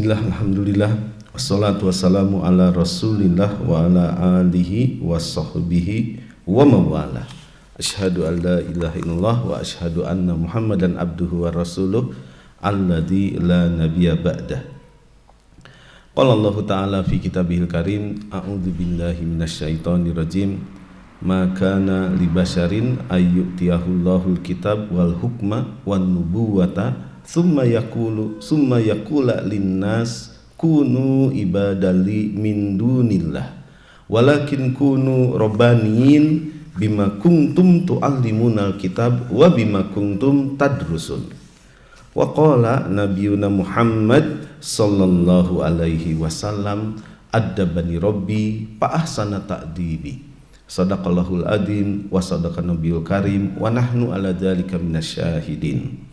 Bismillah, alhamdulillah, wassalatu wassalamu ala rasulillah wa ala alihi wa sahbihi wa mawala. Asyhadu an la ilaha illallah wa asyhadu anna muhammadan abduhu wa rasuluh alladzi la nabiyya ba'dah. Qala Allah ta'ala fi kitabihil karim, a'udzu billahi minasyaitonir rajim. Ma kana li basyarin ayyutiyahullahu alkitab wal hukma wan nubuwata summa yakula linnas kunu ibadali min dunillah walakin kunu rabbaniyin bima kuntum tu'allimunal kitab wa bima kuntum tadrusun. Wa qala nabiyuna Muhammad sallallahu alaihi wasallam addabani rabbi fa ahsana ta'dibi. Sadaqallahul adzim wa sadaqan nabiyul karim wa nahnu ala dzalika minasyahidin.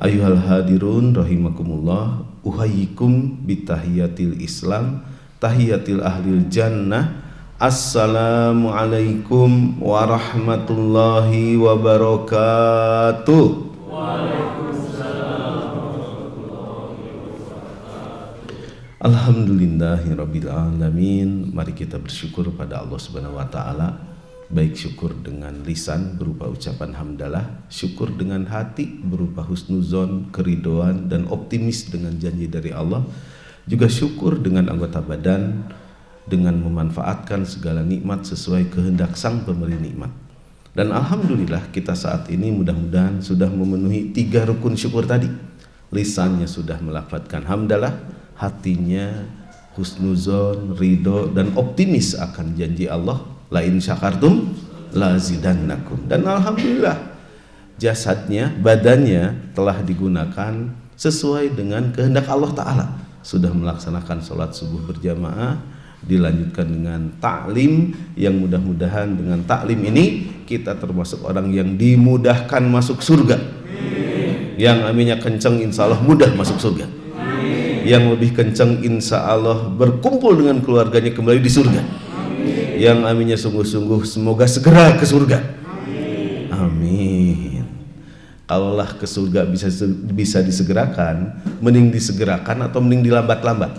Ayuhal hadirun rahimakumullah, uhayyikum bitahiyatil Islam, tahiyatil ahlil jannah. Assalamualaikum warahmatullahi wabarakatuh. Waalaikumsalam warahmatullahi wabarakatuh. Alhamdulillahirabbil alamin. Mari kita bersyukur pada Allah Subhanahu wa taala. Baik syukur dengan lisan berupa ucapan hamdalah, syukur dengan hati berupa husnuzon, keridoan dan optimis dengan janji dari Allah, juga syukur dengan anggota badan dengan memanfaatkan segala nikmat sesuai kehendak sang pemberi nikmat. Dan alhamdulillah kita saat ini mudah-mudahan sudah memenuhi 3 rukun syukur tadi. Lisannya sudah melafadzkan hamdalah, hatinya husnuzon, ridho dan optimis akan janji Allah. La in syakartum lazidannakum. Dan alhamdulillah jasadnya, badannya telah digunakan sesuai dengan kehendak Allah Ta'ala. Sudah melaksanakan sholat subuh berjamaah, dilanjutkan dengan taklim, yang mudah-mudahan dengan taklim ini kita termasuk orang yang dimudahkan masuk surga. Yang aminnya kenceng insya Allah mudah masuk surga. Yang lebih kenceng insya Allah berkumpul dengan keluarganya kembali di surga. Yang aminnya sungguh-sungguh semoga segera ke surga. Amin. Kalaulah ke surga bisa disegerakan, mending disegerakan atau mending dilambat-lambat?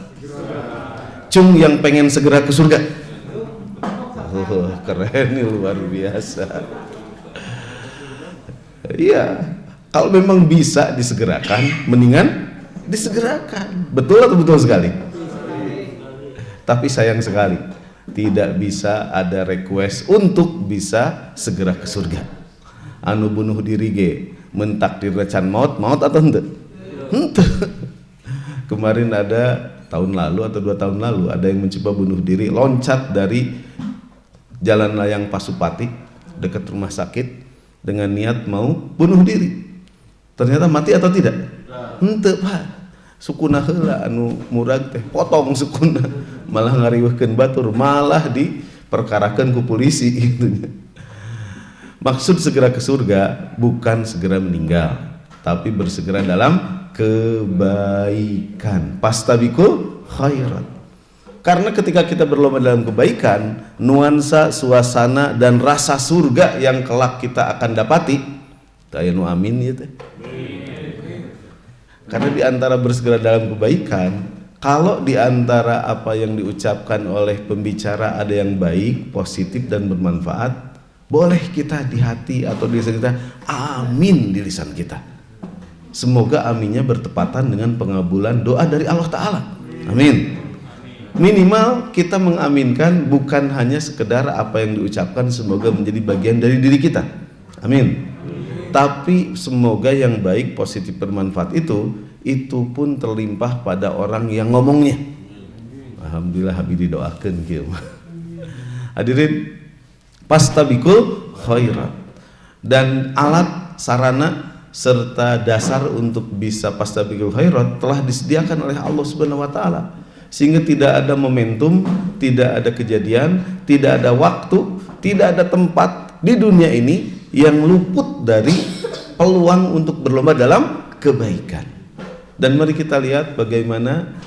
Cung yang pengen segera ke surga. Oh, keren nih, luar biasa. Iya, kalau memang bisa disegerakan, mendingan disegerakan. Betul atau betul sekali? Tapi sayang sekali tidak bisa ada request untuk bisa segera ke surga. Anu bunuh diri ge mentakdir recan maut atau henteu? Henteu. Kemarin ada tahun lalu atau 2 tahun lalu ada yang mencoba bunuh diri, loncat dari jalan layang Pasupati dekat rumah sakit dengan niat mau bunuh diri. Ternyata mati atau tidak? Henteu, Pak. Sukuna heula anu murag teh potong sukuna, malah ngariweuhkeun batur, malah diperkarakeun ku polisi gitu. Maksud segera ke surga bukan segera meninggal, tapi bersegera dalam kebaikan. Pastabiqul khairat. Karena ketika kita berlomba dalam kebaikan, nuansa, suasana dan rasa surga yang kelak kita akan dapati, taya nu amin ya teh. Karena di antara bersegera dalam kebaikan, kalau di antara apa yang diucapkan oleh pembicara ada yang baik, positif dan bermanfaat, boleh kita di hati atau di lisan kita amin di lisan kita. Semoga aminnya bertepatan dengan pengabulan doa dari Allah Ta'ala. Amin. Minimal kita mengaminkan bukan hanya sekedar apa yang diucapkan semoga menjadi bagian dari diri kita. Amin. Tapi semoga yang baik, positif, bermanfaat itu pun terlimpah pada orang yang ngomongnya. Alhamdulillah habis didoakan kieu. Hadirin, pastabiqul khairat. Dan alat, sarana serta dasar untuk bisa pastabiqul khairat telah disediakan oleh Allah Subhanahu wa taala. Sehingga tidak ada momentum, tidak ada kejadian, tidak ada waktu, tidak ada tempat di dunia ini yang luput dari peluang untuk berlomba dalam kebaikan. Dan mari kita lihat bagaimana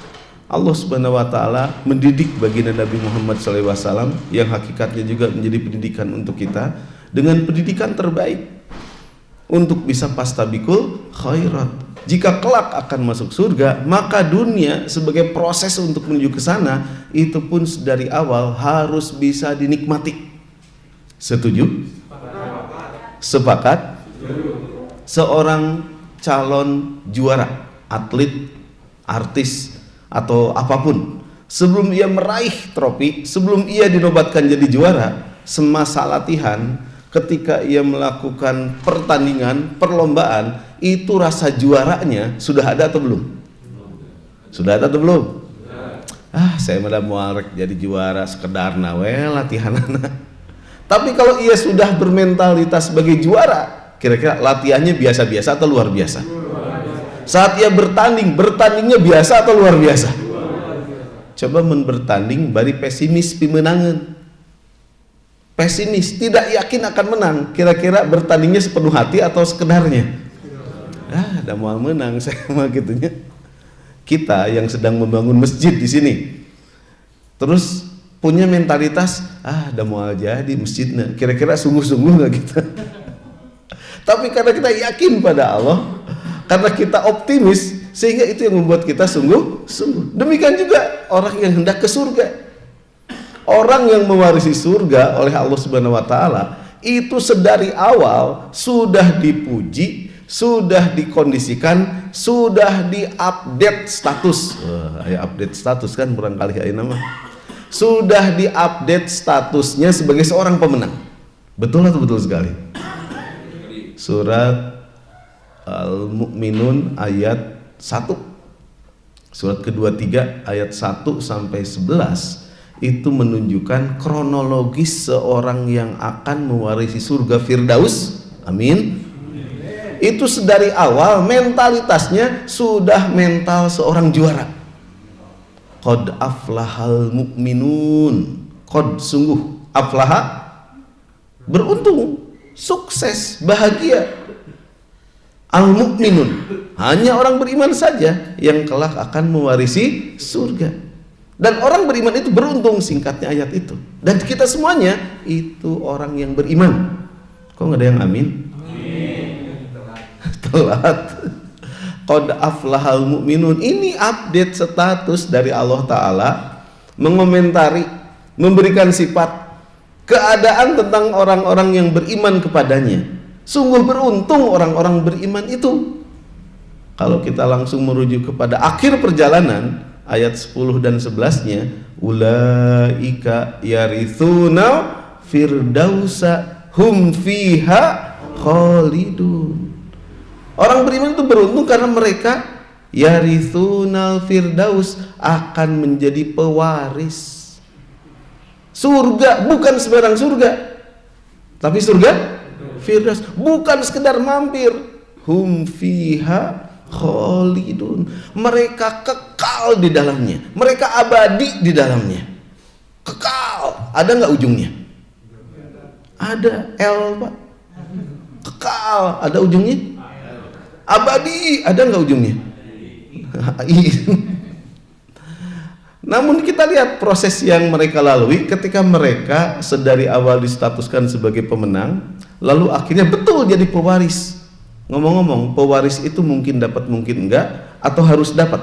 Allah Subhanahu wa taala mendidik baginda Nabi Muhammad SAW yang hakikatnya juga menjadi pendidikan untuk kita dengan pendidikan terbaik untuk bisa pastabiqul khairat. jika kelak akan masuk surga, maka dunia sebagai proses untuk menuju ke sana itu pun dari awal harus bisa dinikmati. Setuju? Sepakat? Seorang calon juara, atlet, artis atau apapun, sebelum ia meraih trofi, sebelum ia dinobatkan jadi juara, semasa latihan, ketika ia melakukan pertandingan, perlombaan, itu rasa juaranya sudah ada atau belum? Sudah ada atau belum? Saya malah mau jadi juara sekedar latihan anak. Tapi kalau ia sudah bermentalitas sebagai juara, kira-kira latihannya biasa-biasa atau luar biasa? Saat ia bertanding, bertandingnya biasa atau luar biasa? Coba bertanding bari pesimis pemenangan. Pesimis, tidak yakin akan menang. Kira-kira bertandingnya sepenuh hati atau sekedarnya? Udah mau menang saya mah gitunya. Kita yang sedang membangun masjid di sini, terus punya mentalitas, udah mau jadi masjidnya. Kira-kira sungguh-sungguh nggak kita? Tapi karena kita yakin pada Allah, karena kita optimis, sehingga itu yang membuat kita sungguh-sungguh. Demikian juga orang yang hendak ke surga. Orang yang mewarisi surga oleh Allah Subhanahu wa taala itu sedari awal sudah dipuji, sudah dikondisikan, sudah diupdate status. Update status kan barangkali nama. Sudah diupdate statusnya sebagai seorang pemenang. Betul atau betul sekali? Surat Al-Mu'minun ayat 1. Surat kedua 3 ayat 1 sampai 11 itu menunjukkan kronologis seorang yang akan mewarisi surga Firdaus. Amin. Itu sedari awal mentalitasnya sudah mental seorang juara. Qad aflahal mu'minun. Qad sungguh, aflaha beruntung, sukses, bahagia. Al-mu'minun, hanya orang beriman saja yang kelak akan mewarisi surga. Dan orang beriman itu beruntung, singkatnya ayat itu. Dan kita semuanya itu orang yang beriman. Kok nggak ada yang amin? Telat. Qad aflahal mu'minun. Ini update status dari Allah Ta'ala, mengomentari, memberikan sifat keadaan tentang orang-orang yang beriman kepadanya. Sungguh beruntung orang-orang beriman itu. Kalau kita langsung merujuk kepada akhir perjalanan, ayat 10 dan 11-nya, ulaika yarithuna firdausa hum fiha khalidun. Orang beriman itu beruntung karena mereka yarithunal firdaus, akan menjadi pewaris surga. Bukan sembarang surga, tapi surga Firdaus, bukan sekedar mampir. Hum fiha khalidun, mereka kekal di dalamnya, mereka abadi di dalamnya. Kekal, ada nggak ujungnya? Ada, L Pak. Kekal, ada ujungnya? Abadi, ada nggak ujungnya? Namun kita lihat proses yang mereka lalui ketika mereka sedari awal distatuskan sebagai pemenang, lalu akhirnya betul jadi pewaris. Ngomong-ngomong, pewaris itu mungkin dapat, mungkin enggak, atau harus dapat,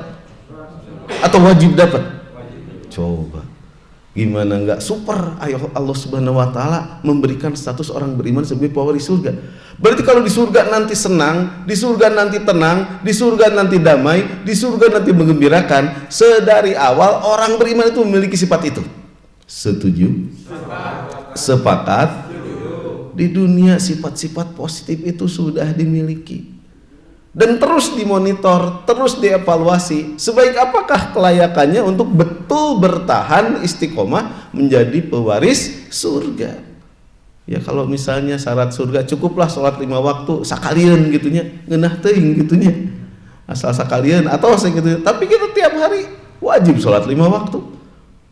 atau wajib dapat? Coba, gimana enggak super? Ayo, Allah Subhanahu wa taala memberikan status orang beriman sebagai pewaris surga. Berarti kalau di surga nanti senang, di surga nanti tenang, di surga nanti damai, di surga nanti menggembirakan, sedari awal orang beriman itu memiliki sifat itu. Setuju? Sepakat? Di dunia sifat-sifat positif itu sudah dimiliki dan terus dimonitor, terus dievaluasi sebaik apakah kelayakannya untuk betul bertahan istiqomah menjadi pewaris surga. Ya kalau misalnya syarat surga cukuplah sholat 5 waktu sakalian gitunya, ngeunah teuing gitunya, asal sakalian atau segitu. Tapi kita tiap hari wajib sholat 5 waktu,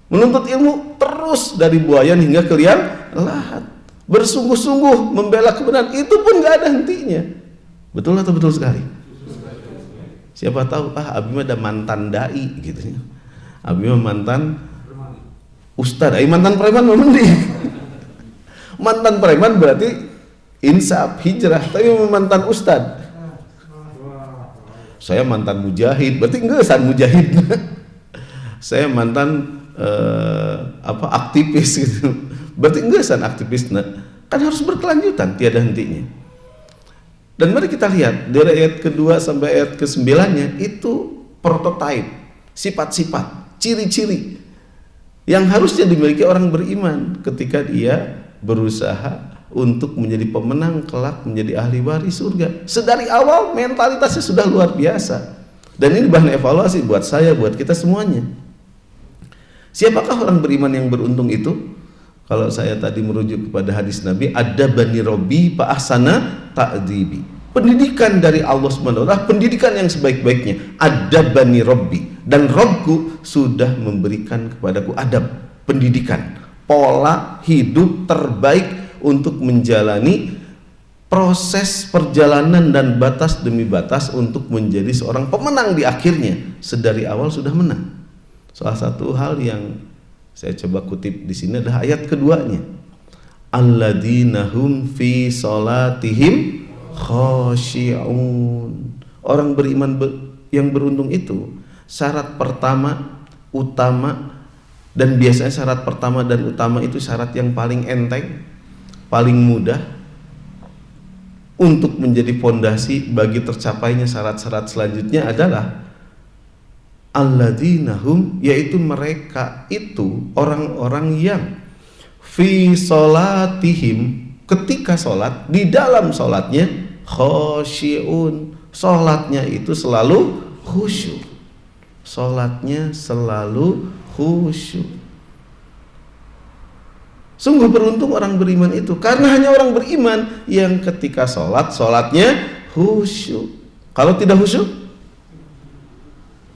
menuntut ilmu terus dari buayan hingga ke liang lahat, bersungguh-sungguh membela kebenaran, itu pun nggak ada hentinya. Betul atau betul sekali? Siapa tahu, Abi mah ada mantan dai gitu ya. Abi mah mantan ustad, mantan preman mending. Mantan preman berarti insaf hijrah, tapi mantan ustad. Saya mantan mujahid, berarti enggesan mujahid. Saya mantan aktivis gitu, berarti enggesan aktivis. Kan harus berkelanjutan, tiada hentinya. Dan mari kita lihat dari ayat kedua sampai ayat ke-9-nya itu prototipe, sifat-sifat, ciri-ciri yang harusnya dimiliki orang beriman ketika dia berusaha untuk menjadi pemenang kelak menjadi ahli waris surga. Sedari awal mentalitasnya sudah luar biasa. Dan ini bahan evaluasi buat saya, buat kita semuanya. Siapakah orang beriman yang beruntung itu? Kalau saya tadi merujuk kepada hadis Nabi, adabani robbi fa ahsana ta'dibi. Pendidikan dari Allah Subhanahu wa taala, pendidikan yang sebaik-baiknya. Adabani robbi, dan Robku sudah memberikan kepadaku adab, pendidikan, pola hidup terbaik untuk menjalani proses perjalanan dan batas demi batas untuk menjadi seorang pemenang di akhirnya. Sedari awal sudah menang. Salah satu hal yang saya coba kutip di sini adalah ayat keduanya. Alladzina hum fi sholatihim khashi'un. Orang beriman yang beruntung itu syarat pertama, utama, dan biasanya syarat pertama dan utama itu syarat yang paling enteng, paling mudah untuk menjadi fondasi bagi tercapainya syarat-syarat selanjutnya adalah alladzina hum, yaitu mereka itu orang-orang yang fi sholatihim, ketika sholat, di dalam sholatnya khasyi'un, sholatnya itu selalu khusyuk, sholatnya selalu khusyuk. Sungguh beruntung orang beriman itu, karena hanya orang beriman yang ketika sholat, sholatnya khusyuk. Kalau tidak khusyuk,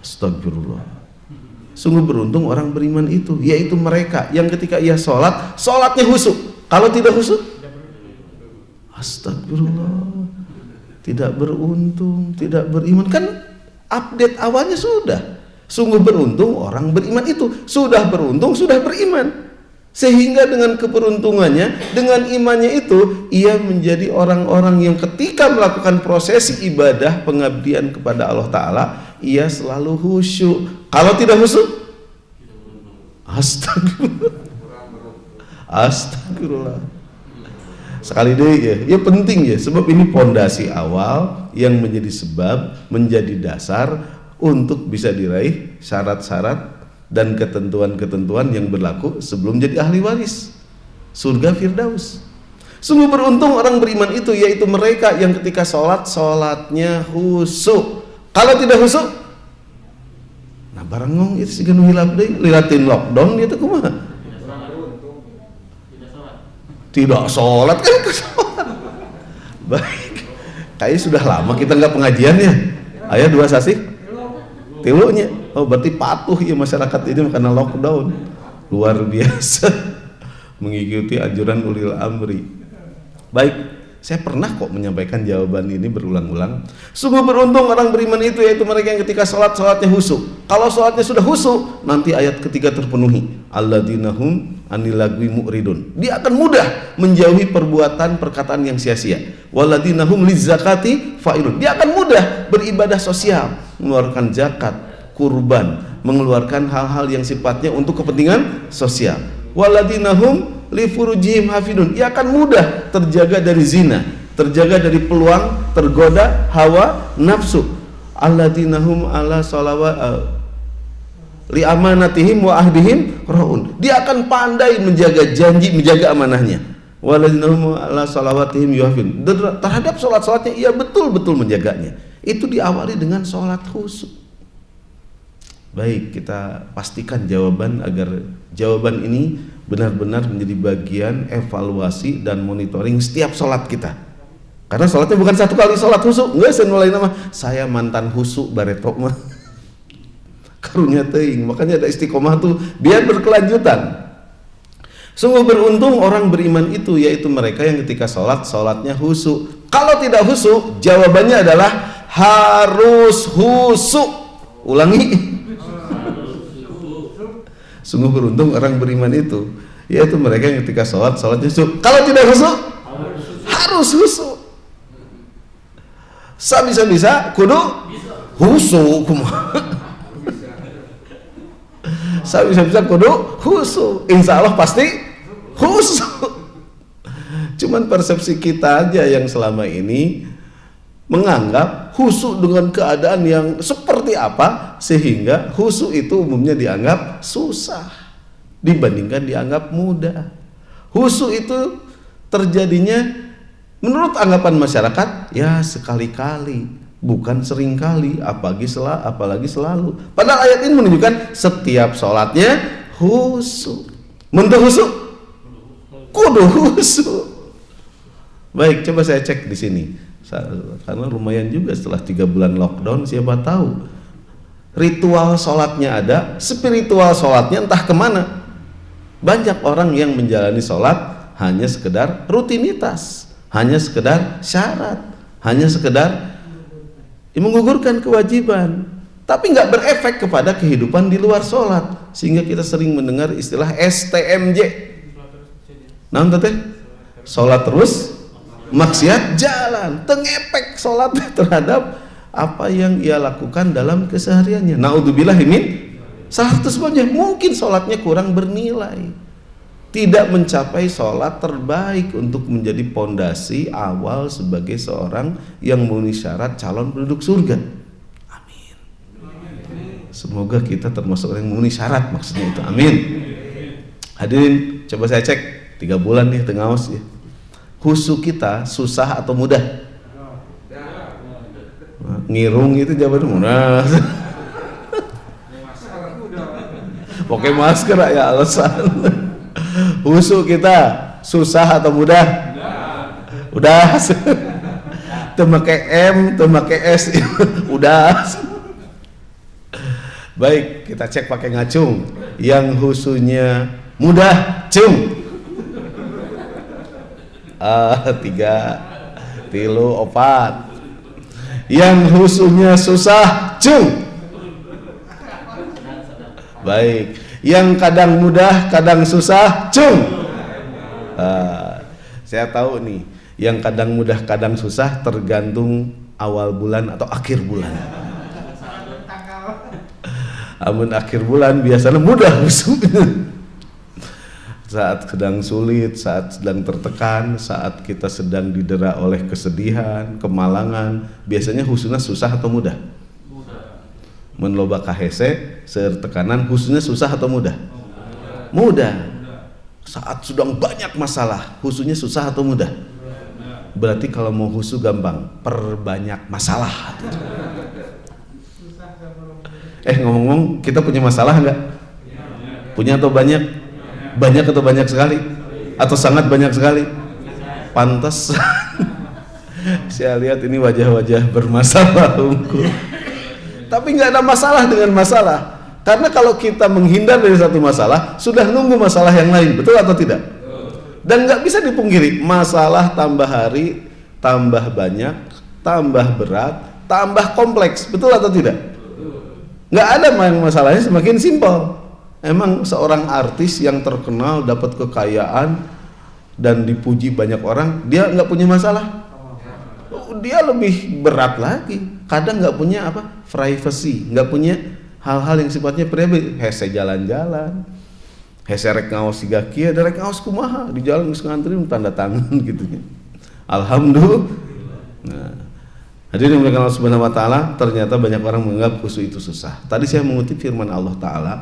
astagfirullah. Sungguh beruntung orang beriman itu, yaitu mereka yang ketika ia sholat, sholatnya khusyuk. Kalau tidak khusyuk, astagfirullah, tidak beruntung, tidak beriman. Kan update awalnya sudah. Sungguh beruntung orang beriman itu, sudah beruntung, sudah beriman. Sehingga dengan keberuntungannya, dengan imannya itu, ia menjadi orang-orang yang ketika melakukan prosesi ibadah pengabdian kepada Allah Ta'ala, ia selalu khusyuk. Kalau tidak khusyuk, astagfirullah, astagfirullah. Sekali deh ya penting ya, sebab ini pondasi awal yang menjadi sebab, menjadi dasar untuk bisa diraih syarat-syarat dan ketentuan-ketentuan yang berlaku sebelum jadi ahli waris surga Firdaus. Sungguh beruntung orang beriman itu, yaitu mereka yang ketika sholat, sholatnya khusyuk. Kalau tidak khusyuk, nah barang ngong itu sih ganu hilap deh, liatin lockdown dia tuh kumaha? Tidak sholat kan kesolat. Baik, kayaknya sudah lama kita nggak pengajian ya. Ayah dua sasih tilunya. Oh berarti patuh ya masyarakat ini karena lockdown. Luar biasa mengikuti anjuran ulil amri. Baik, saya pernah kok menyampaikan jawaban ini berulang-ulang. Sungguh beruntung orang beriman itu, yaitu mereka yang ketika sholat, sholatnya khusyuk. Kalau sholatnya sudah khusyuk, nanti ayat ketiga terpenuhi. Alladzina hum anil lagwi mu'ridun. Dia akan mudah menjauhi perbuatan perkataan yang sia-sia. Walladzina hum lizzakati fa'ilun. Dia akan mudah beribadah sosial, mengeluarkan zakat, kurban, mengeluarkan hal-hal yang sifatnya untuk kepentingan sosial. Walladzina hum li furujihim hafidun. Ia akan mudah terjaga dari zina, terjaga dari peluang tergoda hawa nafsu. Alladzina hum ala salawat li amanatihim wa ahdihim raun. Dia akan pandai menjaga janji, menjaga amanahnya. Walladzina hum ala salawatihim yuhafidun. Terhadap salat-salatnya ia betul-betul menjaganya. Itu diawali dengan salat khusyuk. Baik, kita pastikan jawaban agar jawaban ini benar-benar menjadi bagian evaluasi dan monitoring setiap sholat kita. Karena sholatnya bukan satu kali sholat khusyuk, enggak senulai nama saya mantan khusyuk baretok mah. Karunya teuing, makanya ada istiqomah tuh biar berkelanjutan. Sungguh beruntung orang beriman itu, yaitu mereka yang ketika sholat, sholatnya khusyuk. Kalau tidak khusyuk, jawabannya adalah harus khusyuk. Ulangi. Sungguh beruntung orang beriman itu, yaitu mereka yang ketika sholat, sholatnya khusyuk. Kalau tidak khusyuk, harus khusyuk. Bisa kudu Husu kumaha. Saya bisa kudu husu. Insya Allah pasti husu. Cuman persepsi kita aja yang selama ini menganggap husu dengan keadaan yang seperti apa, sehingga husu itu umumnya dianggap susah dibandingkan dianggap mudah. Husu itu terjadinya menurut anggapan masyarakat ya sekali-kali, bukan seringkali, apalagi selalu. Padahal ayat ini menunjukkan setiap sholatnya husu. Menurut husu, kudu husu. Baik, coba saya cek di sini. Karena lumayan juga setelah 3 bulan lockdown, siapa tahu ritual sholatnya ada, spiritual sholatnya entah kemana. Banyak orang yang menjalani sholat hanya sekedar rutinitas, hanya sekedar syarat, hanya sekedar menggugurkan kewajiban, tapi nggak berefek kepada kehidupan di luar sholat. Sehingga kita sering mendengar istilah STMJ. Nah, teh sholat terus maksiat jalan, tengepek sholat terhadap apa yang ia lakukan dalam kesehariannya. Naudzubillah min salah satu sebabnya mungkin sholatnya kurang bernilai, tidak mencapai sholat terbaik untuk menjadi pondasi awal sebagai seorang yang memenuhi syarat calon penduduk surga. Amin. Semoga kita termasuk orang yang memenuhi syarat, maksudnya itu. Amin. Hadirin, coba saya cek 3 bulan nih tengaos ya. Husu kita susah atau mudah? Ngirung itu jawaban mudah. Pakai masker ya alasan. Husu kita susah atau mudah? Udah. Teu make M, teu make S. Udah. Baik, kita cek pakai ngacung. Yang husunya mudah, cung. 3, 3, 4. Yang husunya susah, cung. Baik. Yang kadang mudah, kadang susah, cung. Saya tahu nih, yang kadang mudah, kadang susah tergantung awal bulan atau akhir bulan. Amun akhir bulan biasanya mudah husu. Saat sedang sulit, saat sedang tertekan, saat kita sedang didera oleh kesedihan, kemalangan, biasanya husuna susah atau mudah? Mun loba kahese seueur tekanan, husuna susah atau mudah? Mudah. Saat sedang banyak masalah, husunya susah atau mudah? Berarti kalau mau husu gampang, perbanyak masalah. Ngomong-ngomong, kita punya masalah enggak? Punya atau banyak? Banyak atau banyak sekali? Atau sangat banyak sekali? Pantas. Saya lihat ini wajah-wajah bermasalah. Tapi nggak ada masalah dengan masalah. Karena kalau kita menghindar dari satu masalah, sudah nunggu masalah yang lain. Betul atau tidak? Dan nggak bisa dipungkiri, masalah tambah hari, tambah banyak, tambah berat, tambah kompleks. Betul atau tidak? Nggak ada masalahnya semakin simpel. Emang seorang artis yang terkenal, dapat kekayaan dan dipuji banyak orang, dia nggak punya masalah? Dia lebih berat lagi. Kadang nggak punya privacy, nggak punya hal-hal yang sifatnya pribadi. Hese jalan-jalan, hese rek ngaos siga kieu, da rek ngaos kumaha di jalan geus ngantri tanda tangan gitu. Alhamdulillah. Nah, hadirin yang Allah Subhanahu wa taala, ternyata banyak orang menganggap husu itu susah. Tadi saya mengutip firman Allah taala.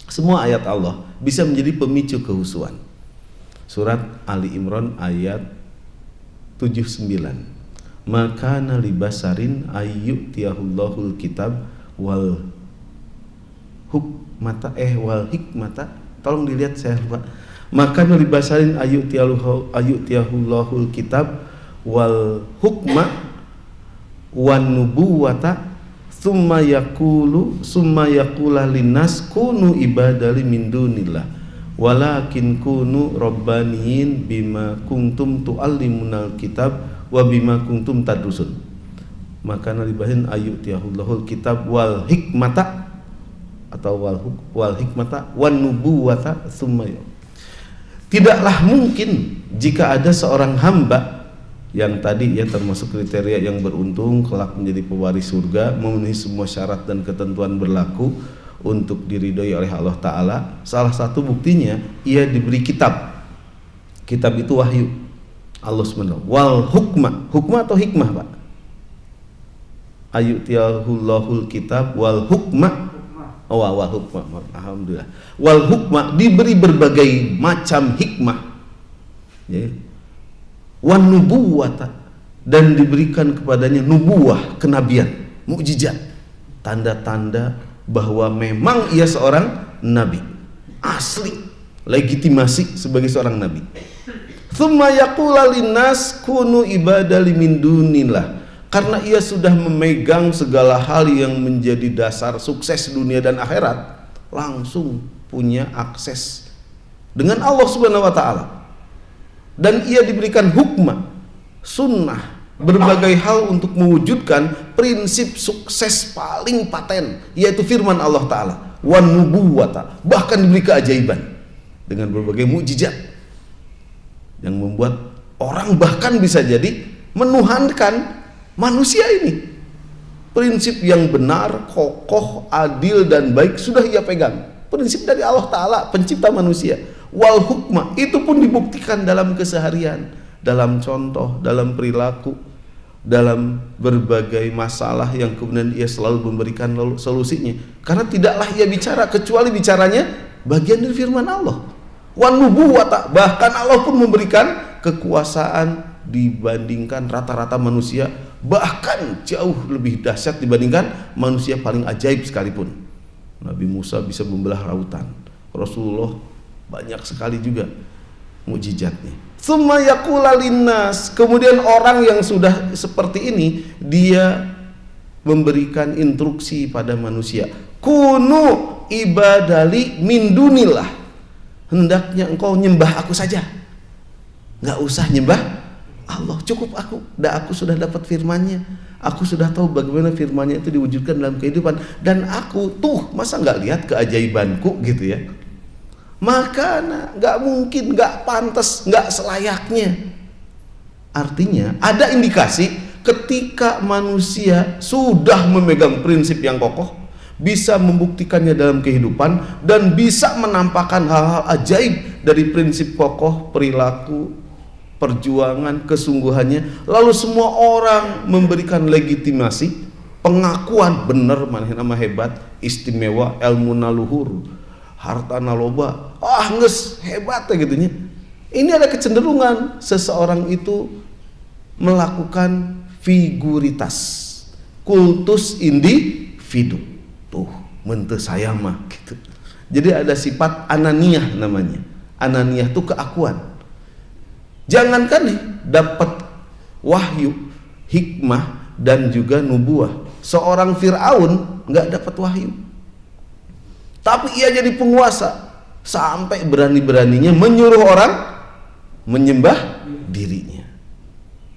Semua ayat Allah bisa menjadi pemicu kehusuan. Surat Ali Imran ayat 79. Maka nalibasarin ayyutiyahul kitab wal hukmata wal hikmata. Tolong dilihat, saya lupa. Maka nalibasarin ayyutiyahul kitab wal hukma wan nubuwata summa yakula linnas kunu ibadali min dunillah walakin kunu rabbaniyin bima kuntum tuallimunal kitab wa bima kuntum tadrusun. Maka nalibahin ayyutiyahul kitab wal hikmata atau wal hikmata wan nubuwata summa. Tidaklah mungkin jika ada seorang hamba yang tadi ya termasuk kriteria yang beruntung kelak menjadi pewaris surga, memenuhi semua syarat dan ketentuan berlaku untuk diridhoi oleh Allah Ta'ala. Salah satu buktinya ia diberi kitab. Kitab itu wahyu Allah SWT. Wal hukmah atau hikmah Pak? Ayutiyahul kitab wal hukmah. Oh, wal hukmah. Alhamdulillah. Wal hukmah, diberi berbagai macam hikmah. Ya. Wan nubuwata, dan diberikan kepadanya nubuwah, kenabian, mukjizat, tanda-tanda bahwa memang ia seorang nabi asli, legitimasi sebagai seorang nabi. Tsumma yaqulu linnas kunu ibadali min dunillah, karena ia sudah memegang segala hal yang menjadi dasar sukses dunia dan akhirat, langsung punya akses dengan Allah Subhanahu wa taala. Dan ia diberikan hukmah, sunnah, berbagai hal untuk mewujudkan prinsip sukses paling paten, yaitu firman Allah Ta'ala, wan nubuwata, bahkan diberi keajaiban dengan berbagai mukjizat yang membuat orang bahkan bisa jadi menuhankan manusia ini. Prinsip yang benar, kokoh, adil dan baik sudah ia pegang, prinsip dari Allah Ta'ala, pencipta manusia. Wal hukmah, itu pun dibuktikan dalam keseharian, dalam contoh, dalam perilaku, dalam berbagai masalah yang kemudian ia selalu memberikan solusinya. Karena tidaklah ia bicara kecuali bicaranya bagian dari firman Allah. Wan nubuwata, bahkan Allah pun memberikan kekuasaan dibandingkan rata-rata manusia, bahkan jauh lebih dahsyat dibandingkan manusia paling ajaib sekalipun. Nabi Musa bisa membelah lautan, Rasulullah banyak sekali juga mukjizatnya. Tsumma yaqulu linnas, kemudian orang yang sudah seperti ini dia memberikan instruksi pada manusia, kunu ibadali min dunillah, hendaknya engkau nyembah aku saja, nggak usah nyembah Allah, cukup aku, aku sudah dapat firmannya, aku sudah tahu bagaimana firmannya itu diwujudkan dalam kehidupan, dan aku tuh masa nggak lihat keajaibanku gitu ya. Maka nggak mungkin, nggak pantas, nggak selayaknya. Artinya ada indikasi ketika manusia sudah memegang prinsip yang kokoh, bisa membuktikannya dalam kehidupan, dan bisa menampakkan hal-hal ajaib dari prinsip kokoh, perilaku, perjuangan, kesungguhannya, lalu semua orang memberikan legitimasi, pengakuan benar, nama hebat, istimewa, ilmu naluhur, harta naloba, nges hebat ya gitunya. Ini ada kecenderungan seseorang itu melakukan figuritas, kultus individu. Tuh, mente saya mah gitu. Jadi ada sifat ananiyah namanya. Ananiyah itu keakuan. Jangankan nih dapat wahyu, hikmah dan juga nubuah. Seorang Fir'aun nggak dapat wahyu, tapi ia jadi penguasa sampai berani-beraninya menyuruh orang menyembah dirinya.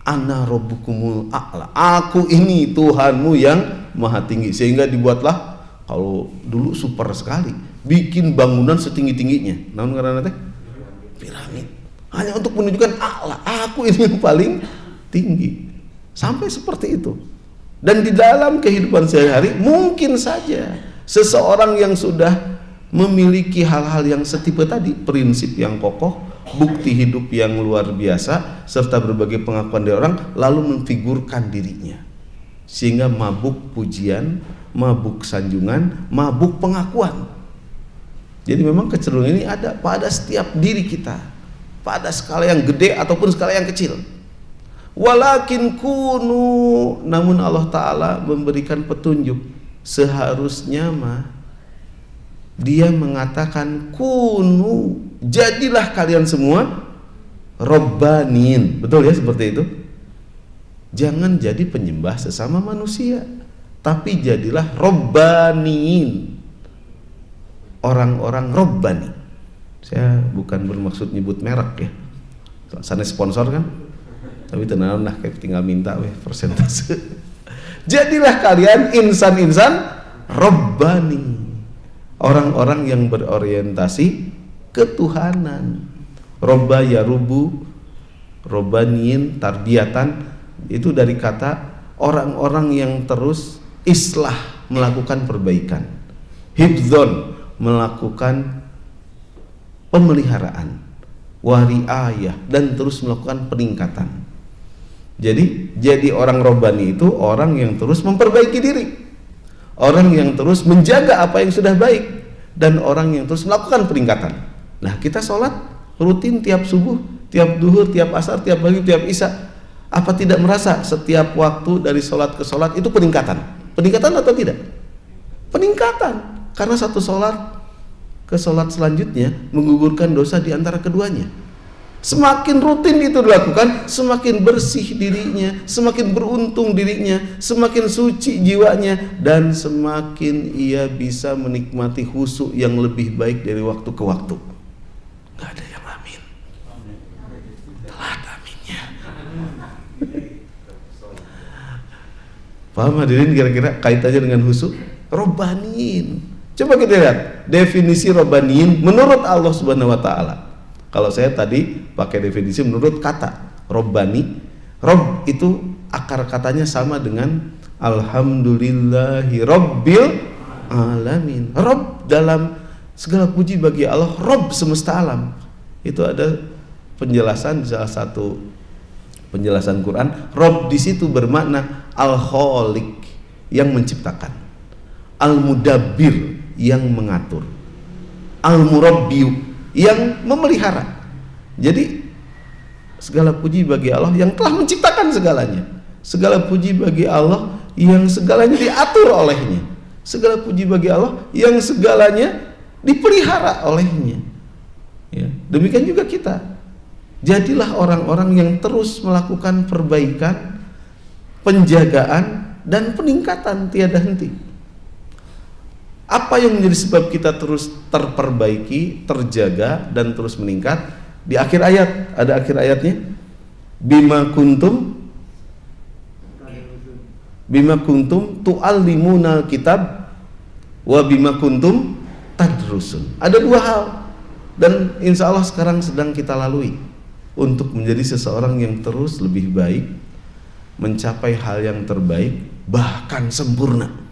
Ana rabbukumul a'la, aku ini Tuhanmu yang maha tinggi. Sehingga dibuatlah, kalau dulu super sekali, bikin bangunan setinggi-tingginya, namun karena teh piramid, hanya untuk menunjukkan a'la, aku ini yang paling tinggi. Sampai seperti itu. Dan di dalam kehidupan sehari-hari mungkin saja seseorang yang sudah memiliki hal-hal yang setipe tadi, prinsip yang kokoh, bukti hidup yang luar biasa, serta berbagai pengakuan dari orang, lalu menfigurkan dirinya sehingga mabuk pujian, mabuk sanjungan, mabuk pengakuan. Jadi memang kecenderungan ini ada pada setiap diri kita, pada skala yang gede ataupun skala yang kecil. Walakin kunu, namun Allah Ta'ala memberikan petunjuk. Seharusnya mah Dia mengatakan kunu, jadilah kalian semua robbanin. Betul ya, seperti itu. Jangan jadi penyembah sesama manusia, tapi jadilah robbanin, orang-orang robbani. Saya bukan bermaksud nyebut merek ya, sana sponsor kan, tapi tenang lah, kayak tinggal minta persentase. Jadilah kalian insan-insan robbani, orang-orang yang berorientasi ketuhanan. Robba ya rubu, Robbaniyin tarbiyatan itu dari kata orang-orang yang terus islah, melakukan perbaikan. Hifdzon, melakukan pemeliharaan. Wariayah, dan terus melakukan peningkatan. Jadi orang robbani itu orang yang terus memperbaiki diri, orang yang terus menjaga apa yang sudah baik, dan orang yang terus melakukan peningkatan. Nah, kita sholat rutin tiap subuh, tiap duhur, tiap asar, tiap maghrib, tiap isya. Apa tidak merasa setiap waktu dari sholat ke sholat itu peningkatan? Peningkatan atau tidak? Peningkatan. Karena satu sholat ke sholat selanjutnya menggugurkan dosa di antara keduanya. Semakin rutin itu dilakukan, semakin bersih dirinya, semakin beruntung dirinya, semakin suci jiwanya, dan semakin ia bisa menikmati khusyuk yang lebih baik dari waktu ke waktu. Gak ada yang amin. Telat aminnya. Paham hadirin kira-kira kaitannya dengan khusyuk? Robbaniin. Coba kita lihat definisi robbaniin menurut Allah Subhanahu wa taala. Kalau saya tadi pakai definisi menurut kata robbani. Rob itu akar katanya sama dengan alhamdulillahi rabbil alamin. Rob dalam segala puji bagi Allah, Rob semesta alam. Itu ada penjelasan di salah satu penjelasan Quran. Rob di situ bermakna al-khaliq, yang menciptakan, al-mudabbir, yang mengatur, al-murabbiyu, yang memelihara. Jadi segala puji bagi Allah yang telah menciptakan segalanya. Segala puji bagi Allah yang segalanya diatur olehnya. Segala puji bagi Allah yang segalanya dipelihara olehnya. Ya, demikian juga kita. Jadilah orang-orang yang terus melakukan perbaikan, penjagaan, dan peningkatan tiada henti. Apa yang menjadi sebab kita terus terperbaiki, terjaga, dan terus meningkat? Di akhir ayat, ada akhir ayatnya, bima kuntum tu'allimunal kitab wa bima kuntum tadrusun. Ada dua hal, dan insya Allah sekarang sedang kita lalui untuk menjadi seseorang yang terus lebih baik, mencapai hal yang terbaik, bahkan sempurna.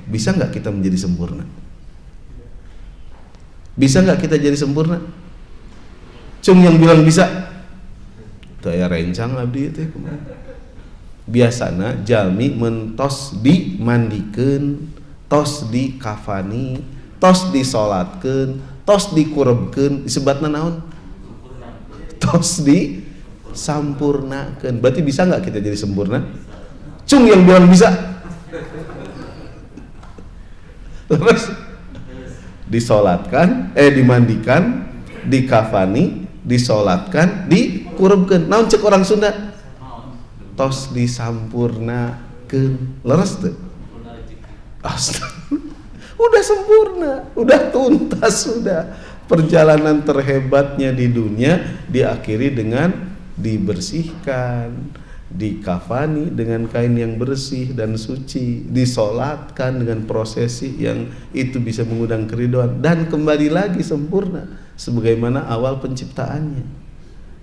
Bisa nggak kita menjadi sempurna? Bisa nggak kita jadi sempurna? Cung yang bilang bisa, saya rencang abdi itu. Biasana jalmi mentos dimandikan, tos dikafani, tos disolatkan, tos dikurebkan, disebatna naon? Tos disampurnakan. Berarti bisa nggak kita jadi sempurna? Cung yang bilang bisa. Terus disolatkan, dimandikan, dikafani, disolatkan, dikurebkan. Naon cek orang Sunda? Tos disampurnakeun. Leres tuh. Udah sempurna, udah tuntas, sudah. Perjalanan terhebatnya di dunia diakhiri dengan dibersihkan, dikafani dengan kain yang bersih dan suci, disolatkan dengan prosesi yang itu bisa mengundang keridhaan, dan kembali lagi sempurna sebagaimana awal penciptaannya.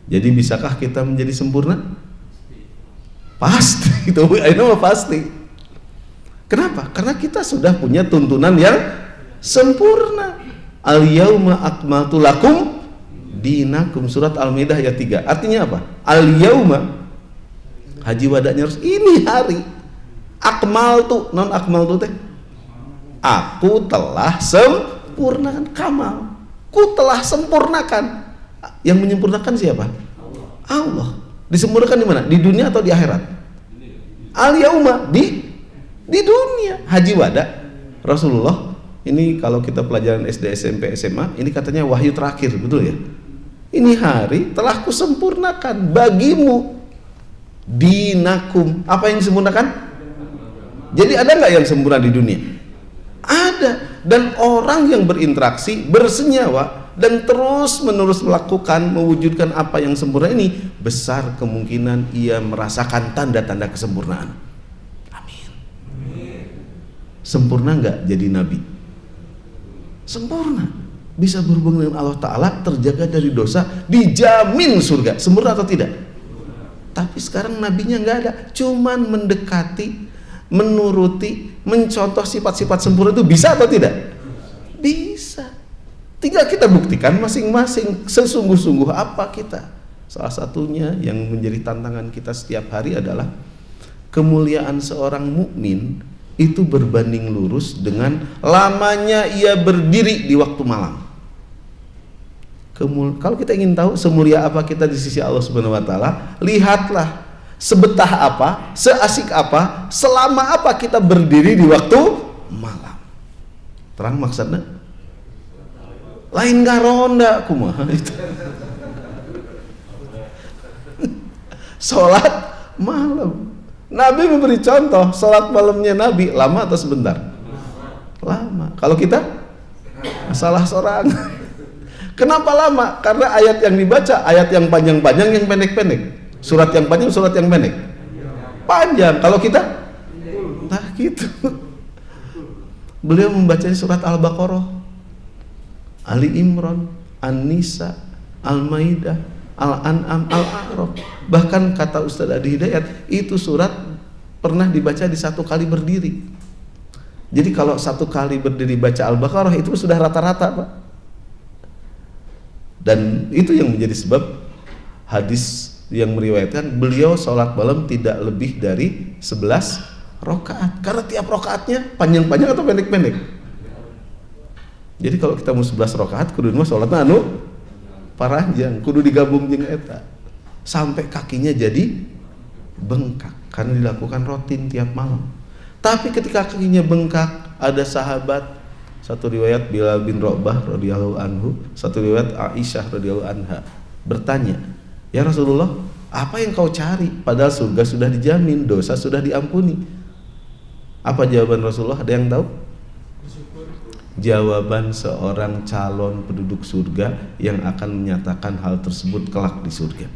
Jadi bisakah kita menjadi sempurna? Pasti, itu mah pasti. Kenapa? Karena kita sudah punya tuntunan yang sempurna. Al-yauma akmaltu lakum dinakum, surat Al-Maidah ayat 3. Artinya apa? Al-yauma, haji wadanya harus ini hari. Akmaltu, non akmaltu teh, aku telah sempurnakan. Kamal, ku telah sempurnakan. Yang menyempurnakan siapa? Allah. Disempurnakan di mana? Di dunia atau di akhirat? Al-yauma, di dunia. Haji wada Rasulullah ini, kalau kita pelajaran SD, SMP, SMA, ini katanya wahyu terakhir, betul ya? Ini hari telah kusempurnakan bagimu dinakum. Apa yang disempurnakan? Jadi ada nggak yang sempurna di dunia? Ada. Dan orang yang berinteraksi, bersenyawa, dan terus menerus melakukan, mewujudkan apa yang sempurna ini, besar kemungkinan ia merasakan tanda-tanda kesempurnaan. Amin. Sempurna nggak jadi nabi? Sempurna. bisa berhubung dengan Allah Ta'ala, terjaga dari dosa, dijamin surga. Sempurna atau tidak? Tapi sekarang nabinya nggak ada, cuman mendekati, menuruti, mencontoh sifat-sifat sempurna itu bisa atau tidak? Bisa. Tinggal kita buktikan masing-masing sesungguh-sungguh apa kita. Salah satunya yang menjadi tantangan kita setiap hari adalah kemuliaan seorang mukmin itu berbanding lurus dengan lamanya ia berdiri di waktu malam. Kalau kita ingin tahu semulia apa kita di sisi Allah Subhanahu wa taala, lihatlah sebetah apa, seasik apa, selama apa kita berdiri di waktu malam. Terang maksudnya? Lain garonda kumaha itu. Salat malam. Nabi memberi contoh, salat malamnya Nabi lama atau sebentar? Lama. Kalau kita salah seorang. Kenapa lama? Karena ayat yang dibaca, ayat yang panjang-panjang, yang pendek-pendek. Surat yang panjang, surat yang pendek. Panjang. Kalau kita, nah gitu. Beliau membaca surat Al-Baqarah, Ali Imran, An-Nisa, Al-Maidah, Al-An'am, Al-A'raf. Bahkan kata Ustaz Adi Hidayat, itu surat pernah dibaca di satu kali berdiri. Jadi kalau satu kali berdiri baca Al-Baqarah itu sudah rata-rata, Pak. Dan itu yang menjadi sebab hadis yang meriwayatkan beliau sholat malam tidak lebih dari 11 rakaat. Karena tiap rakaatnya panjang-panjang atau pendek-pendek. Jadi kalau kita mau 11 rakaat kudu mah sholatnya paranjang, kudu digabung jeung eta sampai kakinya jadi bengkak karena dilakukan rutin tiap malam. Tapi ketika kakinya bengkak, ada sahabat, satu riwayat Bilal bin Rabah radhiyallahu anhu, satu riwayat Aisyah radhiyallahu anha bertanya, "Ya Rasulullah, apa yang kau cari? Padahal surga sudah dijamin, dosa sudah diampuni." Apa jawaban Rasulullah? Ada yang tahu? Jawaban seorang calon penduduk surga yang akan menyatakan hal tersebut kelak di surga.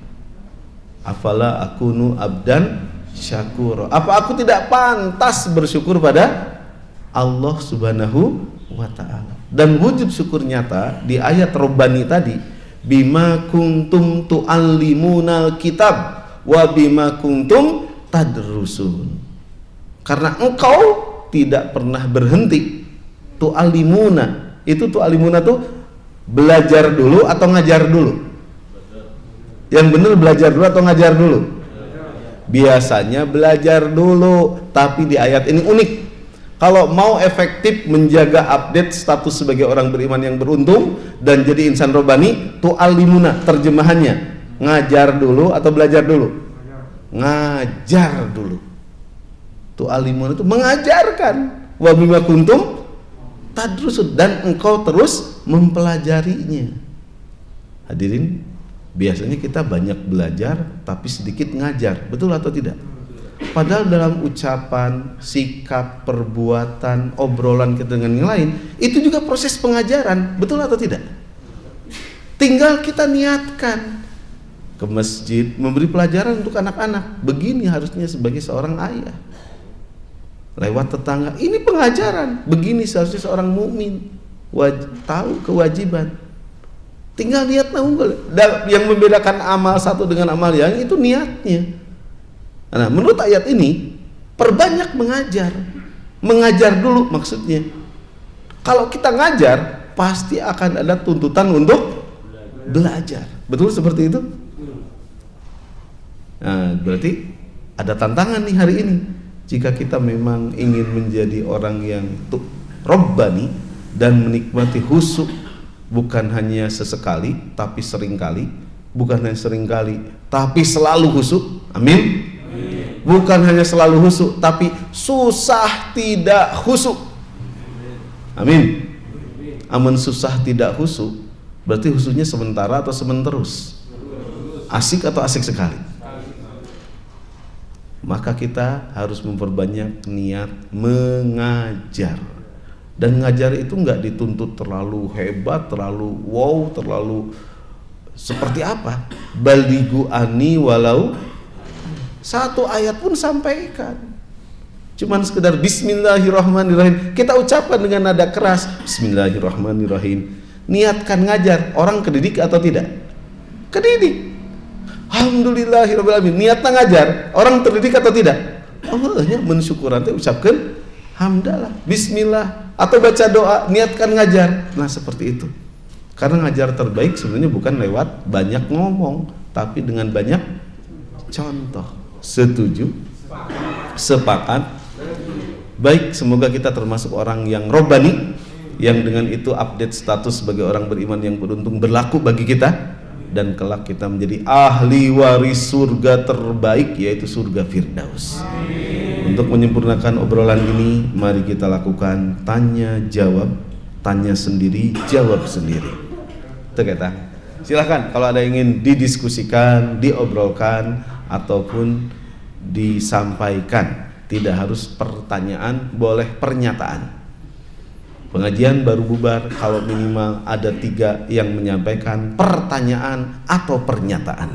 Afala akunu abdan syakura. Apa aku tidak pantas bersyukur pada Allah Subhanahu wa ta'ala? Dan wujud syukur nyata di ayat Rabbani tadi, bima kuntum tu'allimunal kitab wa bima kuntum tadrusun. Karena engkau tidak pernah berhenti. Tu'allimuna, itu tu'allimuna tuh belajar dulu atau ngajar dulu? Yang benar belajar dulu atau ngajar dulu? Biasanya belajar dulu, tapi di ayat ini unik. Kalau mau efektif menjaga update status sebagai orang beriman yang beruntung dan jadi insan robbani, tu'allimuna terjemahannya ngajar dulu atau belajar dulu? Ngajar dulu. Tu'allimuna itu mengajarkan. Wa bima kuntum tadrusun, dan engkau terus mempelajarinya. Hadirin, biasanya kita banyak belajar tapi sedikit ngajar, betul atau tidak? Padahal dalam ucapan, sikap, perbuatan, obrolan kita dengan yang lain, itu juga proses pengajaran, betul atau tidak? Tinggal kita niatkan ke masjid, memberi pelajaran untuk anak-anak. Begini harusnya sebagai seorang ayah. Lewat tetangga, ini pengajaran. Begini seharusnya seorang mukmin tahu kewajiban. Tinggal niat unggul. Yang membedakan amal satu dengan amal yang itu niatnya. Nah, menurut ayat ini perbanyak mengajar. Mengajar dulu maksudnya. Kalau kita ngajar, pasti akan ada tuntutan untuk belajar. Betul seperti itu? Nah, berarti ada tantangan nih hari ini. Jika kita memang ingin menjadi orang yang robbani dan menikmati khusyuk, bukan hanya sesekali tapi seringkali, bukan hanya seringkali tapi selalu khusyuk. Amin. Bukan hanya selalu khusyuk tapi susah tidak khusyuk. Amin. Amun susah tidak khusyuk berarti khusyuknya sementara atau sementerus? Asik atau asik sekali? Maka kita harus memperbanyak niat mengajar. Dan ngajar itu enggak dituntut terlalu hebat, terlalu wow, terlalu seperti apa. Balighu ani walau satu ayat pun sampaikan. Cuman sekedar bismillahirrahmanirrahim kita ucapkan dengan nada keras, bismillahirrahmanirrahim. niatkan ngajar, orang kedidik atau tidak? Kedidik. Alhamdulillahirobbilalamin, niatnya ngajar, orang terdidik atau tidak? Allahnya mensyukuran teh ucapkan hamdalah, bismillah, atau baca doa, niatkan ngajar. Nah seperti itu. Karena ngajar terbaik sebenarnya bukan lewat banyak ngomong, tapi dengan banyak contoh. Setuju? Sepakat? Baik, semoga kita termasuk orang yang robbani, yang dengan itu update status sebagai orang beriman yang beruntung berlaku bagi kita, dan kelak kita menjadi ahli waris surga terbaik, yaitu surga Firdaus. Untuk menyempurnakan obrolan ini, mari kita lakukan tanya jawab, tanya sendiri, jawab sendiri. Itu kita. Silahkan kalau ada yang ingin didiskusikan, diobrolkan, ataupun disampaikan. Tidak harus pertanyaan, boleh pernyataan. Pengajian baru bubar kalau minimal ada 3 yang menyampaikan pertanyaan atau pernyataan.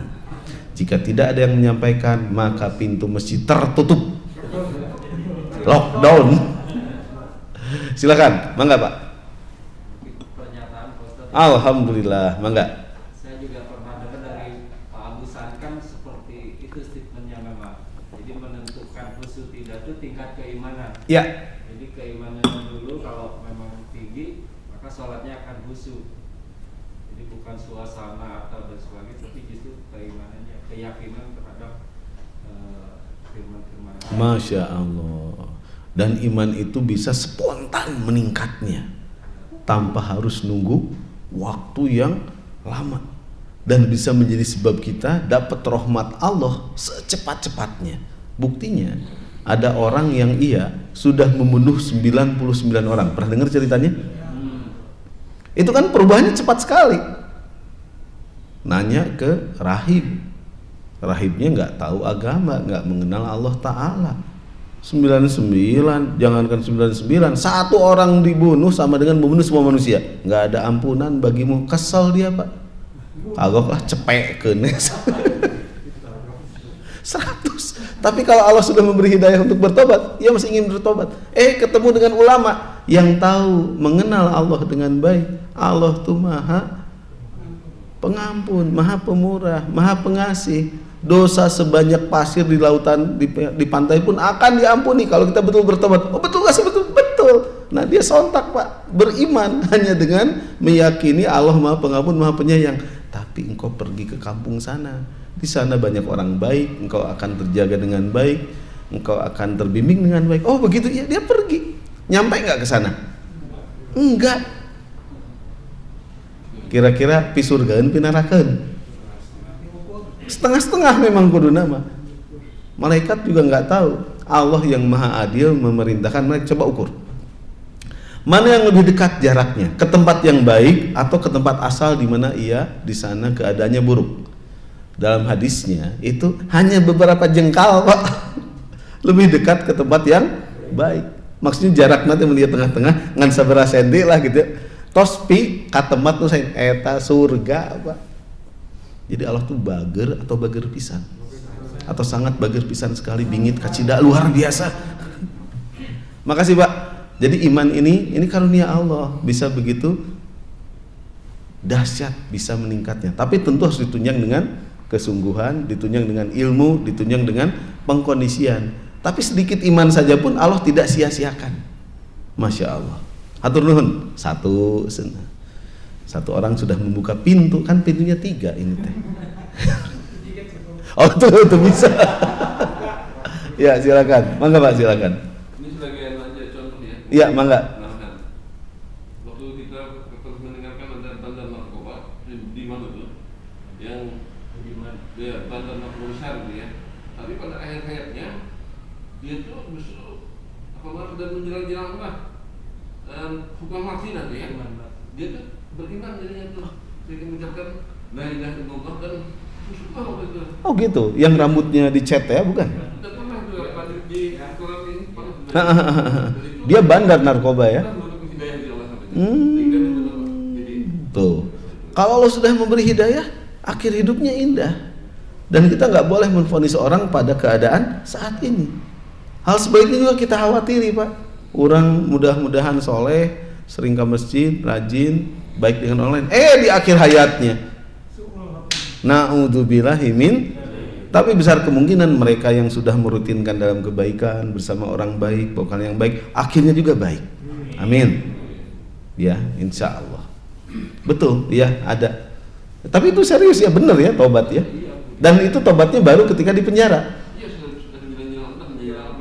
Jika tidak ada yang menyampaikan, maka pintu masjid tertutup, lockdown. Silakan, mangga Pak. Alhamdulillah, mangga. Saya juga pernah dengar dari Pak Abu Sankan seperti itu statementnya memang. Jadi menentukan khusyuk tidak itu tingkat keimanan. Ya. Jadi keimanan dulu kalau memang tinggi maka sholatnya akan khusyuk. Jadi bukan suasana atau dan sebagainya, tapi justru keimanannya, keyakinan terhadap firman-firman. Masya Allah. Dan iman itu bisa spontan meningkatnya tanpa harus nunggu waktu yang lama, dan bisa menjadi sebab kita dapat rahmat Allah secepat-cepatnya. Buktinya ada orang yang sudah membunuh 99 orang. Pernah dengar ceritanya? Itu kan perubahannya cepat sekali. Nanya ke rahib, rahibnya nggak tahu agama, nggak mengenal Allah Ta'ala. 99, jangankan 99, 1 orang dibunuh sama dengan membunuh semua manusia. Nggak ada ampunan bagimu. Kesel dia Pak, agaklah cepek kenes 100. Tapi kalau Allah sudah memberi hidayah untuk bertobat, ia masih ingin bertobat. Ketemu dengan ulama yang tahu mengenal Allah dengan baik. Allah tuh Maha Pengampun, Maha Pemurah, Maha Pengasih. Dosa sebanyak pasir di lautan, di pantai pun akan diampuni kalau kita betul bertobat. Oh betul gak sih? Betul. Nah dia sontak Pak, beriman hanya dengan meyakini Allah Maha Pengampun, Maha Penyayang. Tapi engkau pergi ke kampung sana, di sana banyak orang baik, engkau akan terjaga dengan baik, engkau akan terbimbing dengan baik. Oh begitu ya, dia pergi. Nyampe nggak ke sana? Enggak. Kira-kira pisurgaeun pinarakeun? Setengah-setengah memang kudu nama. Malaikat juga nggak tahu. Allah yang Maha Adil memerintahkan mereka, coba ukur mana yang lebih dekat jaraknya, ke tempat yang baik atau ke tempat asal di mana ia di sana keadaannya buruk. Dalam hadisnya itu hanya beberapa jengkal Pak, lebih dekat ke tempat yang baik. Maksudnya jarak nanti melihat tengah-tengah ngan sabaraha sendi lah gitu. Tos pi ka tempat nu saen eta surga Pak. Jadi Allah tuh bager atau bager pisan, atau sangat bager pisan sekali, bingit kacida luar biasa. Makasih Pak. Jadi iman ini karunia Allah, bisa begitu dahsyat, bisa meningkatnya. Tapi tentu harus ditunjang dengan kesungguhan, ditunjang dengan ilmu, ditunjang dengan pengkondisian. Tapi sedikit iman saja pun Allah tidak sia-siakan. Masya Allah. Hatur nuhun. Satu orang sudah membuka pintu, kan pintunya 3 ini teh. Oh tuh bisa. Ya silakan, mangga Pak, silakan. Ini sebagai aja contoh ya. Iya mangga. Waktu kita mendengarkan ada bandar narkoba di mana tuh, yang ya bandar narkoba besar gitu ya. Tapi pada akhir hayatnya dia tuh justru dan menjelang-jelang hukuman mati nanti ya. Dia tuh beriman jadinya tuh, sehingga mengucapkan la ilaha illallah dan bersyukur waktu itu. Oh gitu, yang rambutnya dicet ya bukan? Dan pernah juga di Quran ini dia bandar narkoba ya. Tuh, kalau Allah sudah memberi hidayah, akhir hidupnya indah. Dan kita nggak boleh menvonis orang pada keadaan saat ini. Hal sebaliknya juga kita khawatiri Pak. Orang mudah-mudahan soleh, sering ke masjid, rajin, baik dengan orang lain. Di akhir hayatnya, na'udzubillahi min. Tapi besar kemungkinan mereka yang sudah merutinkan dalam kebaikan bersama orang baik, bukan yang baik, akhirnya juga baik. Amin. Ya, insya Allah. Betul, ya ada. Tapi itu serius ya, benar ya tobat ya. Dan itu tobatnya baru ketika di penjara. Iya, sudah menjelang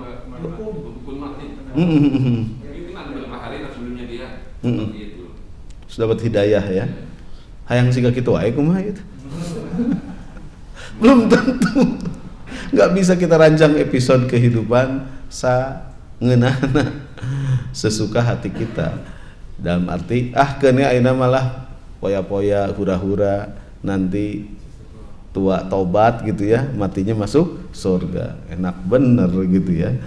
hukum mati. Mungkin ada beberapa hari sebelumnya dia seperti itu. Sudah dapat hidayah ya. Hayang siga kitu wae kumaha itu. Belum tentu. Nggak bisa kita rancang episode kehidupan ngeunahna sesuka hati kita. Dalam arti kene ayeuna malah poya-poya hura-hura nanti tua tobat gitu ya, matinya masuk surga. Enak bener gitu ya.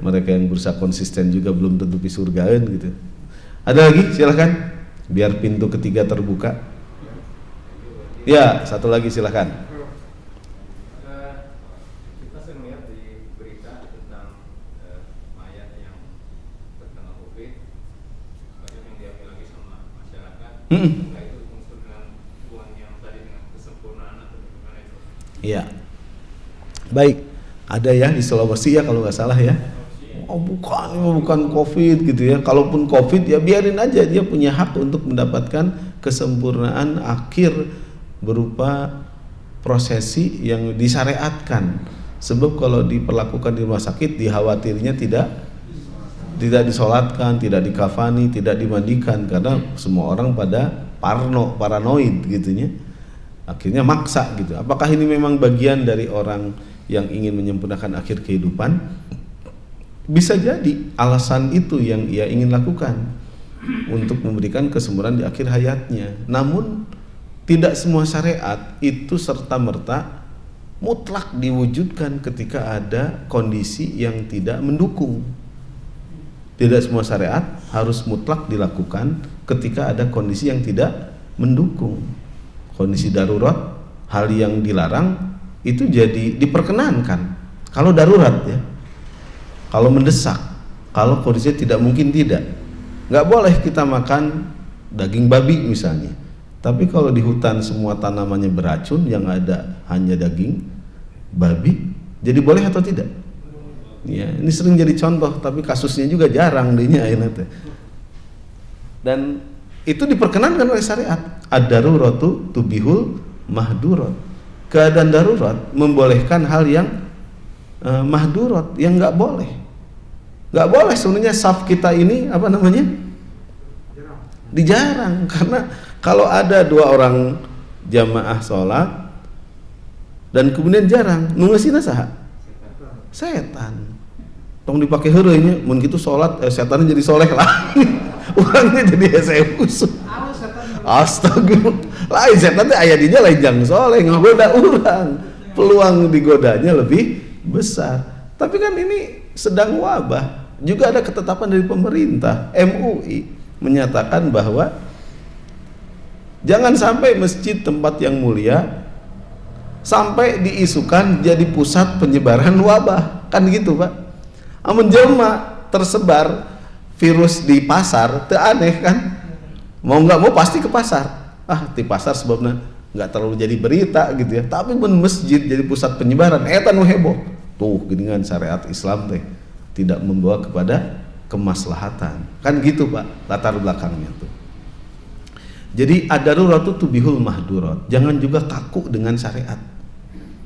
Mereka yang berusaha konsisten juga belum tentu di surgaeun gitu. Ada lagi? Silakan. Biar pintu ketiga terbuka. Ya, satu lagi silakan. Kita sering lihat di berita tentang mayat yang terkena COVID, banyak yang diambil lagi sama masyarakat. Nah, itu unsur dengan hubungan yang tadi dengan kesempurnaan atau bagaimana itu? Iya. Baik. Ada ya di Sulawesi ya kalau nggak salah ya. Oh bukan COVID gitu ya. Kalaupun COVID ya biarin aja, dia punya hak untuk mendapatkan kesempurnaan akhir berupa prosesi yang disyariatkan. Sebab kalau diperlakukan di rumah sakit dikhawatirnya tidak disolatkan, tidak dikafani, tidak dimandikan karena semua orang pada paranoid gitunya. Akhirnya maksa gitu. Apakah ini memang bagian dari orang yang ingin menyempurnakan akhir kehidupan? Bisa jadi alasan itu yang ia ingin lakukan untuk memberikan kesempurnaan di akhir hayatnya. Namun tidak semua syariat itu serta-merta mutlak diwujudkan ketika ada kondisi yang tidak mendukung. Tidak semua syariat harus mutlak dilakukan ketika ada kondisi yang tidak mendukung. Kondisi darurat, hal yang dilarang itu jadi diperkenankan kalau darurat ya. Kalau mendesak, kalau kondisinya tidak mungkin tidak. Nggak boleh kita makan daging babi misalnya. Tapi kalau di hutan semua tanamannya beracun, yang ada hanya daging babi, jadi boleh atau tidak? Ya, ini sering jadi contoh, tapi kasusnya juga jarang dinya ayeuna. Dan itu diperkenankan oleh syariat. Ad-daruratu tubihul mahdurat. Keadaan darurat membolehkan hal yang mahdurat, yang nggak boleh. Nggak boleh sebenarnya saf kita ini apa namanya? Dijarang, karena kalau ada dua orang jamaah sholat dan kemudian jarang, nungesina saha? Setan. Tong dipakai heureuy nya, mun kitu sholat setannya jadi soleh lah. Orangnya jadi hese usuh. Astagfirullah. Lain setan teh aya dinya lain jang soleh, ngagoda urang. Peluang digodanya lebih besar. Tapi kan ini sedang wabah. Juga ada ketetapan dari pemerintah, MUI menyatakan bahwa jangan sampai masjid tempat yang mulia sampai diisukan jadi pusat penyebaran wabah, kan gitu Pak. Amun jelema tersebar virus di pasar, teu aneh kan? Mau nggak mau pasti ke pasar. Di pasar sebabnya nggak terlalu jadi berita gitu ya. Tapi mun masjid jadi pusat penyebaran, eta nu heboh. Tuh geuningan syariat Islam teh tidak membawa kepada kemaslahatan. Kan gitu Pak latar belakangnya tuh. Jadi ad-daruratu tubihul mahdurat. Jangan juga kaku dengan syariat.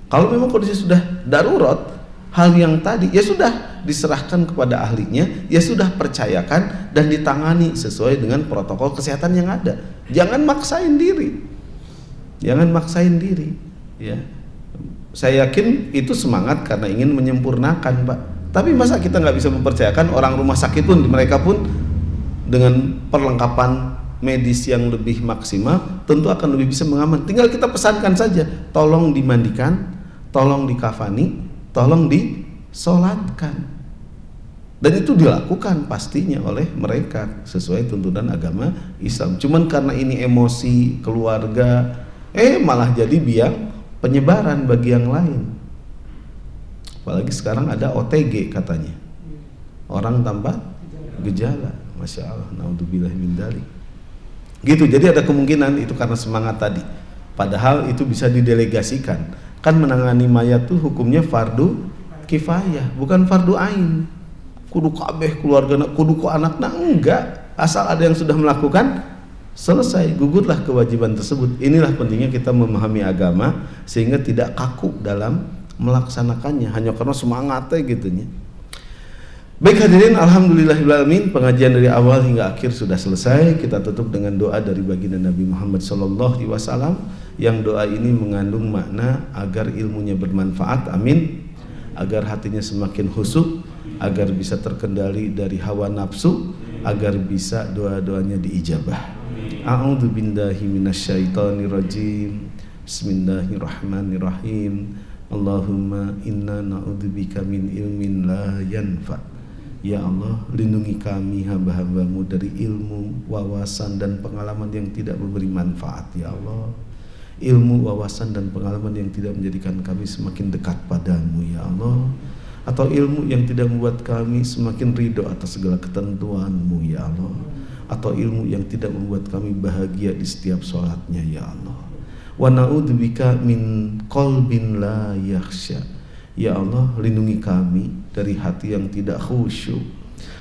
Kalau memang kondisi sudah darurat, hal yang tadi ya sudah diserahkan kepada ahlinya, ya sudah percayakan dan ditangani sesuai dengan protokol kesehatan yang ada. Jangan maksain diri. Jangan maksain diri, ya. Saya yakin itu semangat karena ingin menyempurnakan, Pak. Tapi masa kita nggak bisa mempercayakan orang rumah sakit pun, mereka pun dengan perlengkapan medis yang lebih maksimal tentu akan lebih bisa mengaman. Tinggal kita pesankan saja, tolong dimandikan, tolong dikafani, tolong disolatkan. Dan itu dilakukan pastinya oleh mereka sesuai tuntunan agama Islam. Cuman karena ini emosi keluarga, malah jadi biang penyebaran bagi yang lain. Apalagi sekarang ada OTG katanya, orang tanpa gejala. Masya Allah, naudzubillah min dzalik. Gitu. Jadi ada kemungkinan itu karena semangat tadi. Padahal itu bisa didelegasikan. Kan menangani mayat tuh hukumnya fardu kifayah, bukan fardu ain. Kudu kabeh keluarga, kudu ku anakna, enggak. Asal ada yang sudah melakukan, selesai, gugurlah kewajiban tersebut. Inilah pentingnya kita memahami agama sehingga tidak kaku dalam melaksanakannya hanya karena semangatnya gitunya. Baik hadirin, alhamdulillahirrahmanirrahim, pengajian dari awal hingga akhir sudah selesai. Kita tutup dengan doa dari baginda Nabi Muhammad SAW, yang doa ini mengandung makna agar ilmunya bermanfaat, amin, agar hatinya semakin khusyuk, agar bisa terkendali dari hawa nafsu, agar bisa doa-doanya diijabah. A'udzu billahi minasyaitonir rajim. Bismillahirrahmanirrahim. Allahumma inna na'udzubika min ilmin la yanfa. Ya Allah, lindungi kami hamba-hambamu dari ilmu, wawasan dan pengalaman yang tidak memberi manfaat. Ya Allah, ilmu, wawasan dan pengalaman yang tidak menjadikan kami semakin dekat padamu. Ya Allah, atau ilmu yang tidak membuat kami semakin ridho atas segala ketentuanmu. Ya Allah, atau ilmu yang tidak membuat kami bahagia di setiap sholatnya. Ya Allah, wa na'udzubika min qalbin la yakhsha. Ya Allah, lindungi kami dari hati yang tidak khusyuk,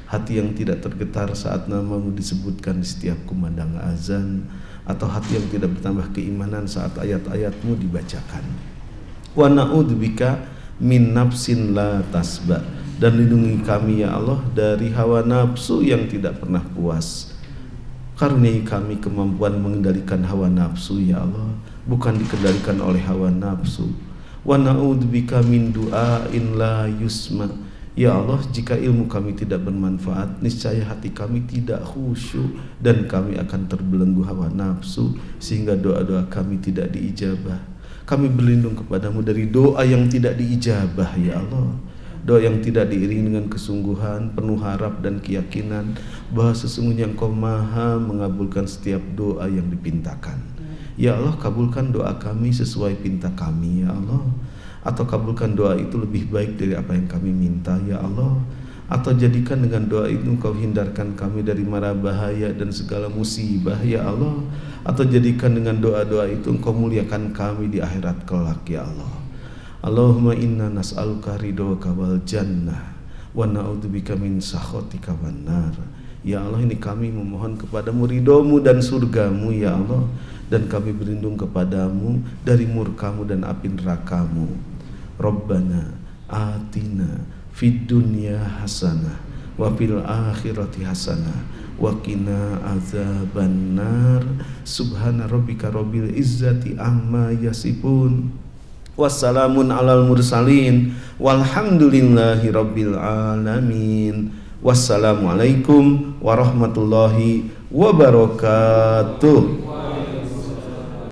hati yang tidak tergetar saat namamu disebutkan di setiap kumandang azan, atau hati yang tidak bertambah keimanan saat ayat-ayatmu dibacakan. Wa na'udzubika min nafsin la tasba. Dan lindungi kami ya Allah dari hawa nafsu yang tidak pernah puas. Karuniai kami kemampuan mengendalikan hawa nafsu ya Allah, bukan dikendalikan oleh hawa nafsu. Wa na'udzubika min du'ain la yusma. Ya Allah, jika ilmu kami tidak bermanfaat, niscaya hati kami tidak khusyuk dan kami akan terbelenggu hawa nafsu sehingga doa-doa kami tidak diijabah. Kami berlindung kepadamu dari doa yang tidak diijabah ya Allah, doa yang tidak diiringi dengan kesungguhan, penuh harap dan keyakinan bahwa sesungguhnya Engkau Maha mengabulkan setiap doa yang dipintakan. Ya Allah, kabulkan doa kami sesuai pinta kami ya Allah, atau kabulkan doa itu lebih baik dari apa yang kami minta ya Allah, atau jadikan dengan doa itu Engkau hindarkan kami dari mara bahaya dan segala musibah ya Allah, atau jadikan dengan doa-doa itu Engkau muliakan kami di akhirat kelak ya Allah. Allahumma inna nas'aluka ridhoka wal jannah wa na'udzubika min sakhatika wan nar. Ya Allah, ini kami memohon kepadamu ridhomu dan surgamu ya Allah, dan kami berlindung kepadamu dari murkamu dan api nerakamu. Rabbana atina fid dunya hasanah wa fil akhirati hasanah wa qina azabannar. Subhana rabbika rabbil izzati amma yasifun. Wassalamun alal mursalin walhamdulillahi rabbil alamin. Wassalamualaikum warahmatullahi wabarakatuh.